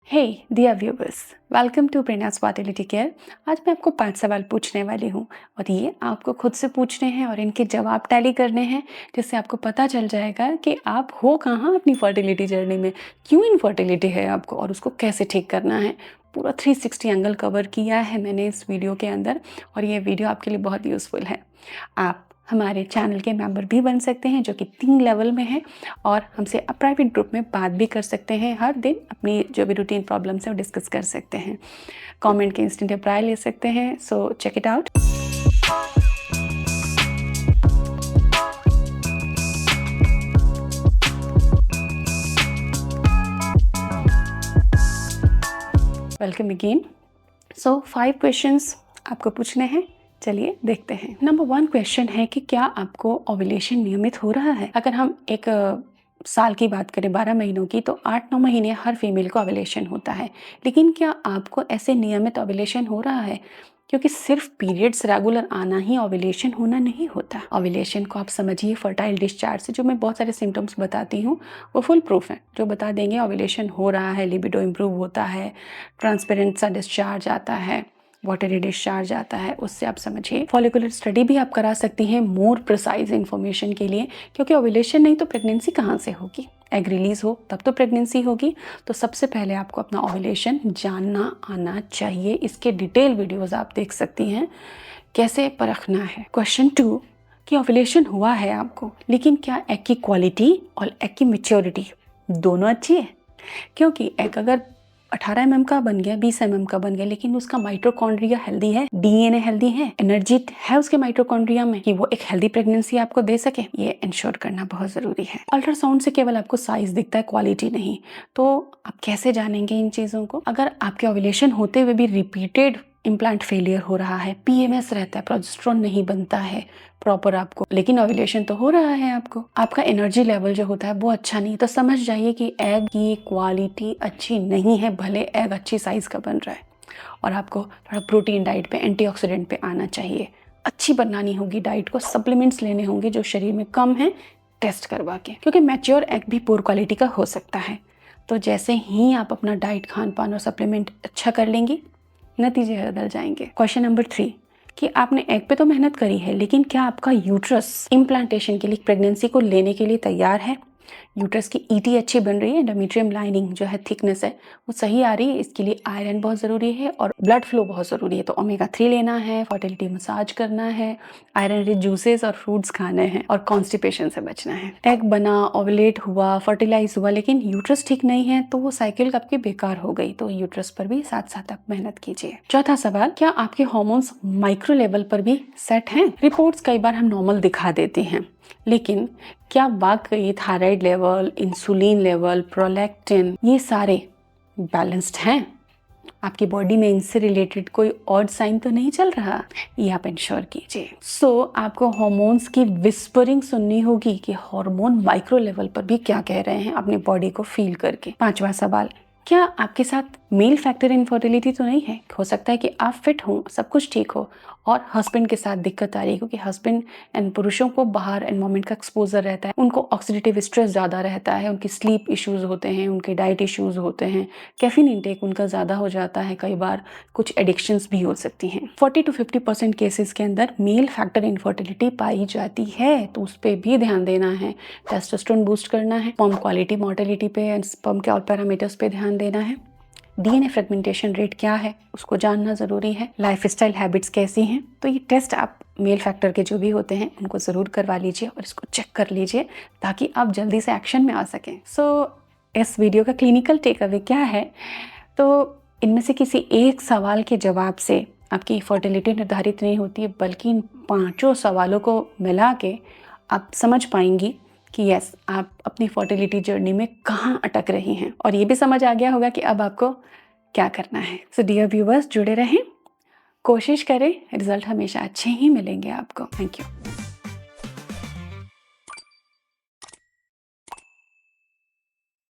Hey dear viewers, welcome to Prerna's fertility care. आज मैं आपको 5 सवाल पूछने वाली हूँ और ये आपको खुद से पूछने हैं और इनके जवाब टैली करने हैं, जिससे आपको पता चल जाएगा कि आप हो कहाँ अपनी फर्टिलिटी जर्नी में, क्यों इनफर्टिलिटी है आपको और उसको कैसे ठीक करना है। पूरा 360 एंगल कवर किया है मैंने इस वीडियो के अंदर और ये वीडियो आपके लिए बहुत यूज़फुल है। आप हमारे चैनल के मेंबर भी बन सकते हैं, जो कि 3 लेवल में है, और हमसे प्राइवेट ग्रुप में बात भी कर सकते हैं। हर दिन अपनी जो भी रूटीन प्रॉब्लम्स है वो डिस्कस कर सकते हैं। कमेंट के इंस्टेंट रिप्लाई ले सकते हैं। So check it out. Welcome again. So 5 questions आपको पूछने हैं, चलिए देखते हैं। नंबर 1 क्वेश्चन है कि क्या आपको ओव्यूलेशन नियमित हो रहा है। अगर हम एक साल की बात करें, 12 महीनों की, तो 8-9 महीने हर फीमेल को ओव्यूलेशन होता है। लेकिन क्या आपको ऐसे नियमित ओव्यूलेशन हो रहा है? क्योंकि सिर्फ पीरियड्स रेगुलर आना ही ओव्यूलेशन होना नहीं होता। ओव्यूलेशन को आप समझिए फर्टाइल डिस्चार्ज से। जो मैं बहुत सारे सिम्टम्स बताती हूँ वो फुल प्रूफ है, जो बता देंगे ओव्यूलेशन हो रहा है, लिबिडो इम्प्रूव होता है, ट्रांसपेरेंट सा डिस्चार्ज आता है, वाटरी डिस्चार्ज आता है, उससे आप समझिए। फॉलिकुलर स्टडी भी आप करा सकती हैं मोर प्रिसाइज इंफॉर्मेशन के लिए, क्योंकि ओव्यूलेशन नहीं तो प्रेगनेंसी कहाँ से होगी। एग रिलीज हो तब तो प्रेगनेंसी होगी। तो सबसे पहले आपको अपना ओव्यूलेशन जानना आना चाहिए। इसके डिटेल वीडियोस आप देख सकती हैं कैसे परखना है। क्वेश्चन 2 कि ओव्यूलेशन हुआ है आपको, लेकिन क्या एग की क्वालिटी और एग की मैच्योरिटी दोनों अच्छी है? क्योंकि एग अगर 18 mm का बन गया, 20 mm का बन गया, लेकिन उसका माइटोकॉन्ड्रिया हेल्दी है, डीएनए हेल्दी है, एनर्जी है उसके माइटोकॉन्ड्रिया में कि वो एक हेल्दी प्रेगनेंसी आपको दे सके, ये इंश्योर करना बहुत जरूरी है। अल्ट्रासाउंड से केवल आपको साइज दिखता है, क्वालिटी नहीं। तो आप कैसे जानेंगे इन चीजों को? अगर आपके ओव्यूलेशन होते हुए भी रिपीटेड इम्प्लांट फेलियर हो रहा है, पीएमएस रहता है, प्रोजेस्टेरोन नहीं बनता है प्रॉपर आपको, लेकिन ओव्यूलेशन तो हो रहा है आपको, आपका एनर्जी लेवल जो होता है वो अच्छा नहीं, तो समझ जाइए कि एग की क्वालिटी अच्छी नहीं है, भले एग अच्छी साइज का बन रहा है। और आपको थोड़ा प्रोटीन डाइट पे, एंटीऑक्सीडेंट पे आना चाहिए। अच्छी बनानी होगी डाइट को, सप्लीमेंट्स लेने होंगे जो शरीर में कम है, टेस्ट करवा के, क्योंकि मैच्योर एग भी पुअर क्वालिटी का हो सकता है। तो जैसे ही आप अपना डाइट, खान पान और सप्लीमेंट अच्छा कर लेंगी, नतीजे बदल जाएंगे। क्वेश्चन नंबर 3 कि आपने एग पे तो मेहनत करी है, लेकिन क्या आपका यूट्रस इम्प्लांटेशन के लिए, प्रेगनेंसी को लेने के लिए तैयार है? यूट्रस की ईटी अच्छी बन रही है, एंडोमेट्रियम लाइनिंग जो है, थिकनेस है वो सही आ रही है। इसके लिए आयरन बहुत ज़रूरी है और ब्लड फ्लो बहुत ज़रूरी है। तो ओमेगा 3 लेना है, फर्टिलिटी मसाज करना है, आयरन रिच जूसेस और फ्रूट्स खाने हैं और कॉन्स्टिपेशन से बचना है। एग बना, ओवुलेट हुआ, फर्टिलाइज हुआ, लेकिन यूट्रस ठीक नहीं है, तो वो साइकिल आपकी बेकार हो गई। तो यूट्रस पर भी साथ साथ आप मेहनत कीजिए। चौथा सवाल, क्या आपके हार्मोन्स माइक्रो लेवल पर भी सेट हैं? रिपोर्ट्स कई बार हम नॉर्मल दिखा देती हैं, लेकिन क्या वाकई thyroid level, insulin level, prolactin, ये सारे बैलेंस्ड हैं? आपकी बॉडी में इनसे रिलेटेड कोई और साइन तो नहीं चल रहा? ये आप इंश्योर कीजिए। आपको हार्मोन्स की विस्परिंग सुननी होगी कि हार्मोन माइक्रो लेवल पर भी क्या कह रहे हैं, अपनी बॉडी को फील करके। 5वां सवाल, क्या आपके साथ मेल फैक्टर इनफर्टिलिटी तो नहीं है? हो सकता है कि आप फिट हो, सब कुछ ठीक हो, और हस्बैंड के साथ दिक्कत आ रही है, क्योंकि हस्बैंड एंड पुरुषों को बाहर एनवायरमेंट का एक्सपोजर रहता है, उनको ऑक्सीडेटिव स्ट्रेस ज़्यादा रहता है, उनकी स्लीप इश्यूज होते हैं, उनके डाइट इश्यूज होते हैं, कैफीन इंटेक उनका ज़्यादा हो जाता है, कई बार कुछ एडिक्शंस भी हो सकती हैं। 40 to 50% केसेस के अंदर मेल फैक्टर इनफर्टिलिटी पाई जाती है, तो उस पर भी ध्यान देना है। टेस्टोस्टेरोन बूस्ट करना है, स्पर्म क्वालिटी, मोर्टेलिटी पे एंड स्पर्म के और पैरामीटर्स पे ध्यान देना है। डीएनए फ्रेगमेंटेशन रेट क्या है उसको जानना ज़रूरी है। लाइफस्टाइल हैबिट्स कैसी हैं? तो ये टेस्ट आप मेल फैक्टर के जो भी होते हैं उनको ज़रूर करवा लीजिए और इसको चेक कर लीजिए, ताकि आप जल्दी से एक्शन में आ सकें। इस वीडियो का क्लिनिकल टेक अवे क्या है? तो इनमें से किसी एक सवाल के जवाब से आपकी फर्टिलिटी निर्धारित नहीं होती है, बल्कि इन 5 सवालों को मिला के आप समझ पाएंगी कि यस, आप अपनी फर्टिलिटी जर्नी में कहाँ अटक रही हैं, और ये भी समझ आ गया होगा कि अब आपको क्या करना है। डियर व्यूवर्स, जुड़े रहें, कोशिश करें, रिजल्ट हमेशा अच्छे ही मिलेंगे आपको। Thank you.